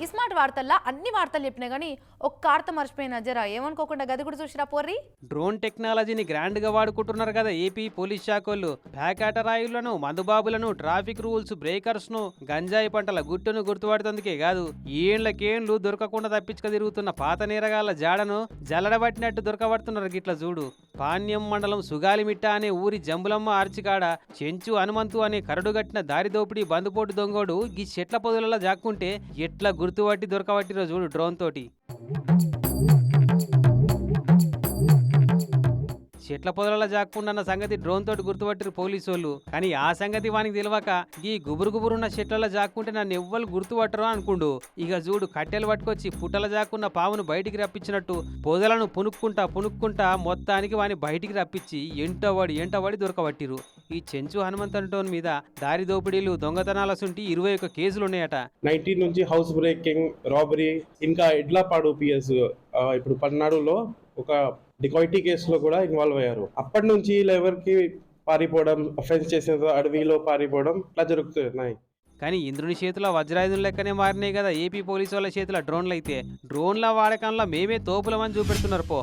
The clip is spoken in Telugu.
ఈ స్మార్ట్ వార్తల్లో అన్ని వార్తలు చెప్పినా కానీ ఒక్క వార్త మర్చిపోయిన జరా ఏమనుకోకుండా గది కూడా చూసిరా పోర్రి. డ్రోన్ టెక్నాలజీని గ్రాండ్ గా వాడుకుంటున్నారు కదా ఏపీ పోలీస్ శాఖ వాళ్ళు. ప్యాకాట రాయులను, మందుబాబులను, ట్రాఫిక్ రూల్స్ బ్రేకర్స్ ను, గంజాయి పంటల గుట్టును గుర్తుపడుతుందికే కాదు ఏండ్లకేండ్లు దొరకకుండా తప్పించుక తిరుగుతున్న పాత నేరగాళ్ల జాడను జల్లడబట్టినట్టు దొరకబడుతున్నారు గిట్ల చూడు. పాణ్యం మండలం సుగాలిమిట్ట అనే ఊరి జంబులమ్మ ఆర్చికాడ చెంచు హనుమంతు అనే కరడుగట్టిన దారిదోపిడి బందుపోటు దొంగోడు గీ చెట్ల పొదలలో జాక్కుంటే ఎట్లా గుర్తుపట్టి దొరకబట్టిరో చూడు డ్రోన్ తోటి. చెట్ల పొదలలో జాక్కుండా సంగతి డ్రోన్ తోటి గుర్తుపట్టిరు పోలీసు వాళ్ళు. కానీ ఆ సంగతి వానికి తెలియక ఈ గుబురుగుబురున్న చెట్లలో జాక్కుంటే నన్ను ఎవ్వరు గుర్తుపట్టరు అనుకుండు. ఇక చూడు కట్టెలు పట్టుకొచ్చి పుట్టల జాక్కున్న పామును బయటికి రప్పించినట్టు పొదలను పునుక్కుంటా మొత్తానికి వాని బయటికి రప్పించి ఎంటబడి దొరకబట్టిరు. ఈ చెంచు హనుమంతన్ మీద దారి దోపిడీలు, దొంగతనాల సుంటి 21 కేసులు ఉన్నాయట. 19 నుంచి హౌస్ బ్రేకింగ్, రాబరీ, ఇంకా ఇడ్లపాడు పిఎస్ ఇప్పుడు పల్నాడులో ఒక డికాయిటీ కేసులో కూడా ఇన్వాల్వ్ అయ్యారు. అప్పటి నుంచి ఎవరికి పారిపోవడం, అఫెన్స్ చేసే అడవిలో పారిపోవడం ఇట్లా జరుగుతున్నాయి. కానీ ఇంద్రుని చేతిలో వజ్రాయుధం లెక్కనే మారినాయి కదా ఏపీ పోలీసు వాళ్ళ చేతిలో డ్రోన్లు. అయితే డ్రోన్ల వాడకంలో మేమే తోపులమని చూపెడుతున్నారు పో.